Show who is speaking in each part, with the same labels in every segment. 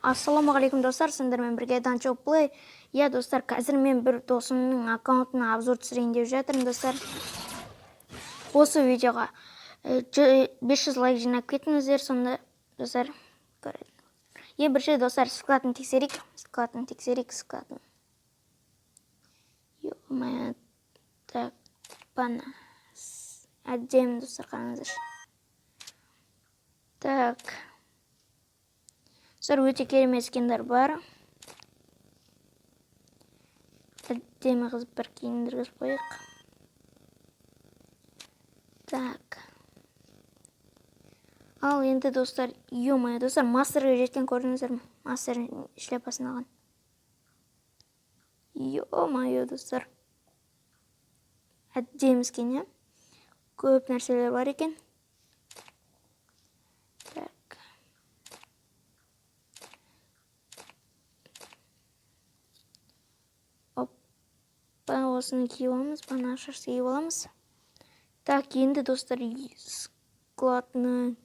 Speaker 1: Ассалаумағалейкум достар, сендермен бірге Данчо Плей. Иә достар, қазір мен бір досымның аккаунтына обзор түсірейін деп жатырмын достар. Осы видеоға 500 лайк жинап кетіңіздер, сонда достар көреді. Бірінші достар складын тексерейік. Складын. Ё-моё. Так, пана. Әдемі достар, қараңыздар. Так. Достар, өте керемет скиндер бар. Әдемі қыз бір киіндіргізіп қойық. Так. Ал енді достар, ё-моё достар, мастерге жеткен көрдіңіздер ме? Мастер шляпасын алған. Ё-моё достар. Әдемі скин, е? Көп нәрселер бар екен. Так. Опа, осыны киіп аламыз, бана шашты киіп аламыз. Так, енді достар, складны.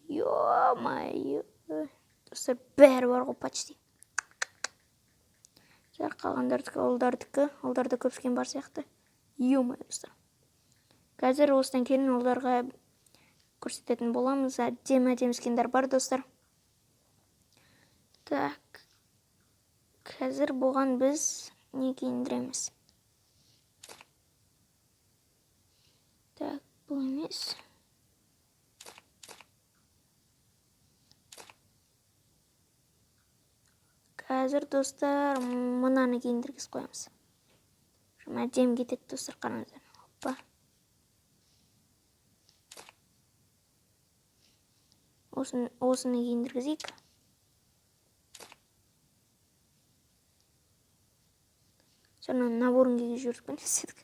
Speaker 1: Ё-моё. Достар, бәрі бар ғой почти. Қалғандардікі, олдарды көпскен бар сияқты. Ё-моё достар. Қазір осыдан кейін олдарға көрсететін боламыз. Әдемі скиндар бар достар. Так. Қазір болған біз не киіндіреміз? Так, бұл емес. Қазір достар мұнаны киіндіргіз қоямыз. Әдемі кетеді достар, қараңыздар. Опа. Осыны киіндіргізейік. Sonra наборын киіп жүрдік пен істедік.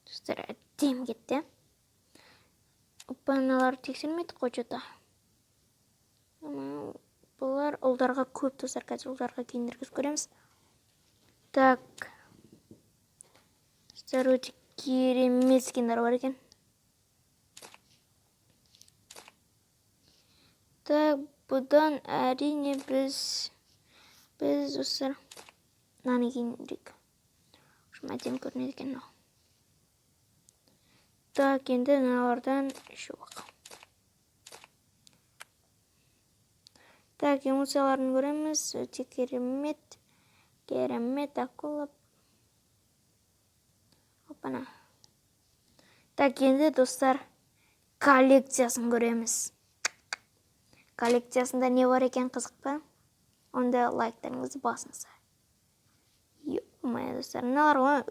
Speaker 1: Достар, әдемі кетті. Опа, аналар тексермейді қойчата. Бұлар ұлдарға көп достар, қазір ұлдарға киіндіргіз көреміз. Так. Достар, өте керемет скиндар бар екен. Так, бұдан әрине біз достар наны киіндірейік. Әдемі көрінеді екен мынау. Так, енді мыналардан шуақ. Так, эмоцияларын көреміз. Өте керемет акулап. Опана. Так, енді достар коллекциясын көреміз. Коллекциясында не бар екен, қызық па? Онда лайктарыңызды басыңыздар. Ё-моё достар, мыналар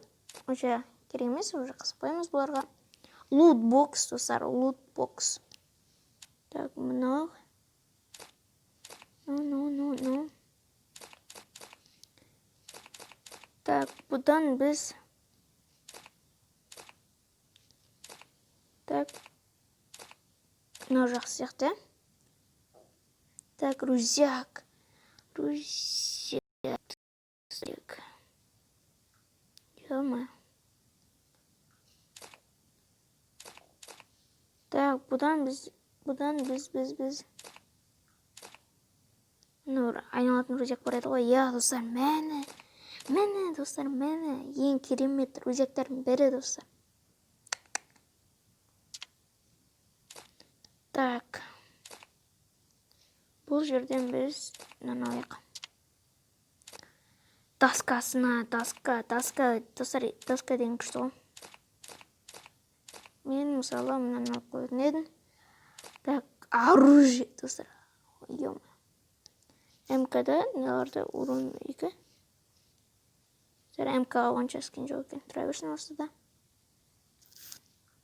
Speaker 1: онша керек емес, уже қызық қоймыз бұларға. Лутбокс достар, лутбокс. Так, мынау. Ну. Так, бұдан біз. Так. Мынау жақсы сияқты. Так, рузяк. Ё-моё. Так, бұдан біз. Айналатын рузяк бар еді ғой. Я, достар, мәні достар, ең керемет рузяктардың бірі достар. Так. Бұл жерден біз алайық. Таскасына, таска, таска деген күшті ғой. Мен мысалы мұнан алып қойдың едім. Так, оружие достар. Ё-моё. МК-да неларды урон 2. МК-ға онша скин жоқ екен. Тұра берсін осы да.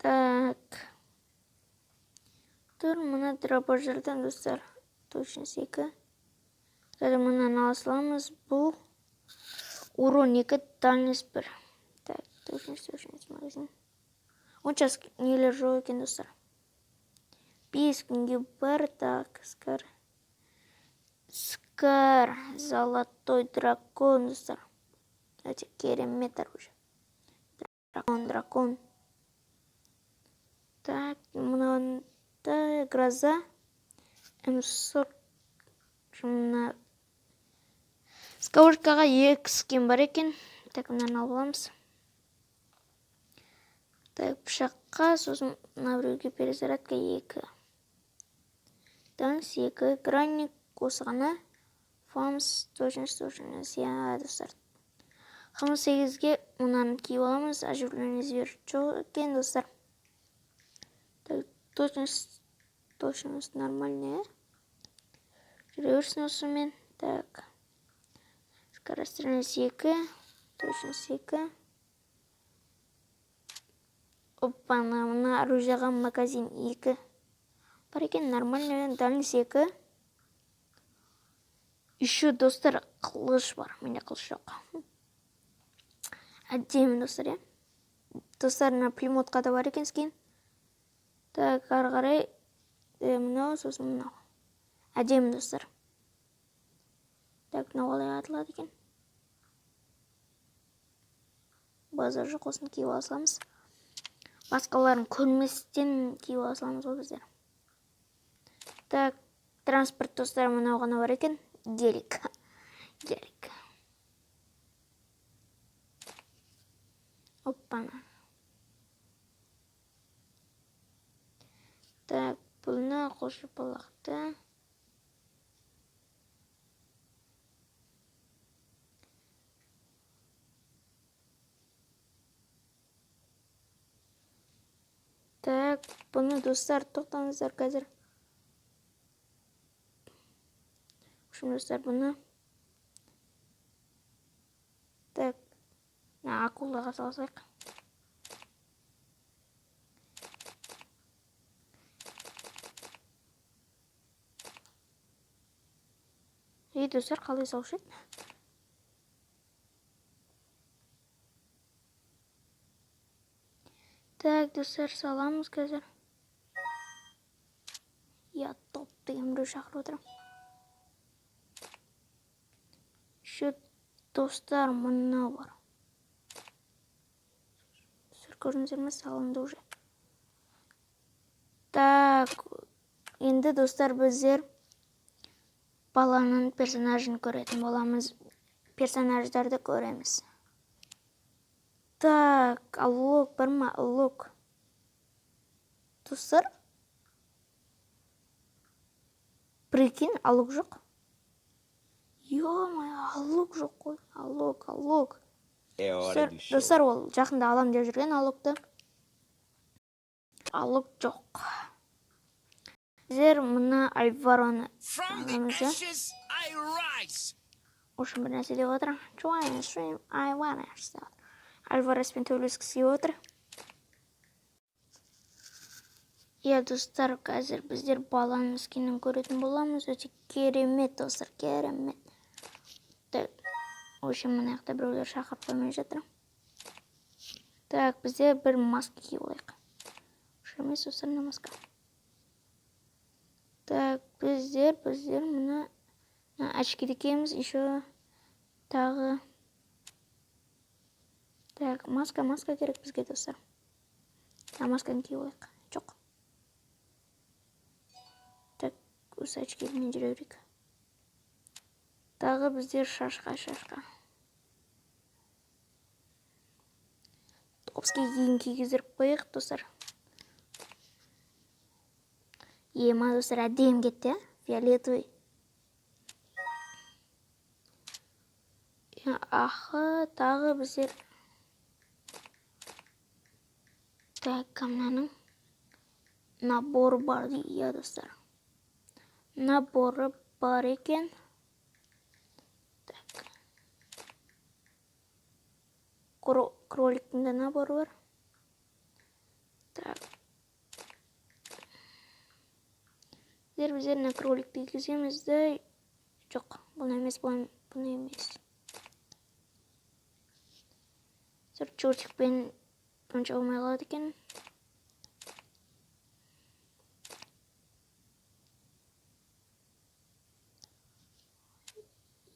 Speaker 1: Так. Тұр, мұна драбажырдан достар. Точность 2. Қазір мұнан аласыламыз. Бұл урон 2, дальность 1. Так, точность магазин. Онша нелер жоқ екен достар. 5 күнге бар. Так, Скар, золотой дракон достар. Өте керемет оружие. Дракон. гроза, М40 мына сковородкаға 2 скин бар екен. Так, мынаны алып аламыз. Так, пышаққа, сосын мына біреуге перезарядка 2. Данс 2, гранник осығана. Фамс, точность, иә, достар. Қамыс 8-ге мынаны киіп аламыз. Оживление звер жоқ екен, достар. Так, точность нормальная. Жүре берсін осымен. Так, скорострельность 2, точность 2. Опа, мына оружияға магазин 2. Бар екен, нормальный, дальность 2. Еще, достар, қылыш бар. Менде қылыш жоқ. Әдемі, достар, е. Достар, мына пулеметқа да бар екен скин. Так, ары қарай мынау, сосын мынау. Әдемі, достар. Так, мынау қалай атылады екен. Базар жоқ, осын киіп алсамыз. Басқаларын көрместен киіп алсамыз ғой біздер. Так, транспорт, достар, мынау ғана бар екен. Гелик. Оппана. Так, бұлына қошы балақты. Так, бұны, достар, тоқтаңыздар қазір. Достар, бұны. Так, акулаға салсайық. Достар, қалай салшы еді? Так, достар, саламыз қазір. Я топ деген біреу шақырып отырам. Еще, достар, мына бар. Көрдіңіздер ме, салынды уже. Так, енді, достар, біздер баланың персонажын көретін боламыз. Персонаждарды көреміз. Так, аллок бар ма? Аллок. Достар, прикинь, аллок жоқ. Ё-май, аллок жоқ қой. Аллок. Достар, ол жақында алам деп жүрген аллокты. Аллок жоқ. Біздер мұны Альвароны аңымызды. Ошын бір нәрсе деп отыр. Join stream, I wanna start. Альвареспен төйлескісі отыр. Иә, достар, қазір біздер баланың скинін көретін боламыз. Өте керемет, достар, керемет. Так, ошын мұны аяқта біреулер шақырып қоймай жатыр. Так, біздер бір маска киіп олайық. Ошын емес, достар, маска. Так, біздер мұны очкиді киеміз, еще тағы. Так, маска керек бізге, достар. Масканы киіп олайық. Жоқ. Так, осы очкидімен жүре берейік. Тағы біздер шашқа. Топский киім кигіздіріп қойық, достар. Ема, достар, әдем кетті, фиолетовый. Ахы, тағы біздер. Так, камнаның набор бар дейі, достар. Наборы бар екен. Так. Кроликтің да наборы бар. Так. Біздер на кроликті кіземізді. Жоқ, бұны емес. Чортикпен онша олмай қалады екен.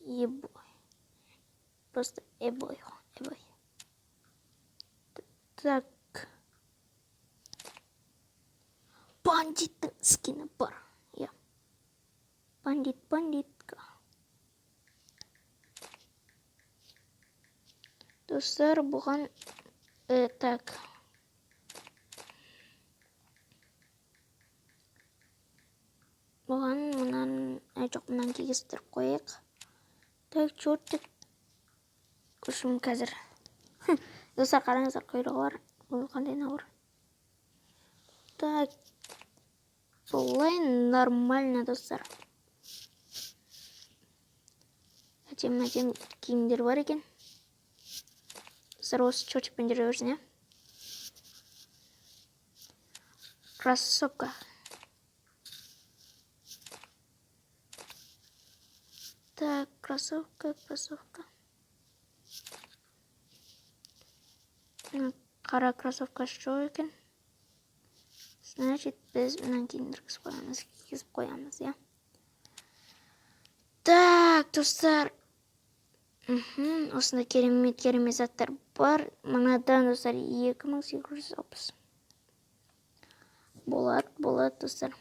Speaker 1: Ебой. Просто ебой. Так. бандиттің скині бар. Иә. Бандитка. Достар, бұған так. Бұған мұнан кегістір қойық. Так, чортик. Күшім қазір. Достар, қараңыздар, құйрығы бар. Бұл қандай науыр. Так. Солай нормально, достар. Әтем киімдер бар екен. Достар, осы чортикпен жүре берсін, иә? Кроссовка. Так, кроссовка. Қара кроссовка жоқ екен. Значит, біз мұнан киіп қоямыз, иә? Так, достар. Осында керемет заттар бар. Мұнадан, достар, 2860. Болады, достар.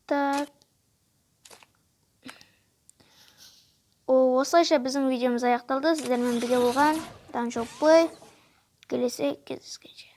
Speaker 1: Так. Осылайша біздің видеомыз аяқталды. Сіздермен бірге болған Данжоу Плей. Келесі кездескенше.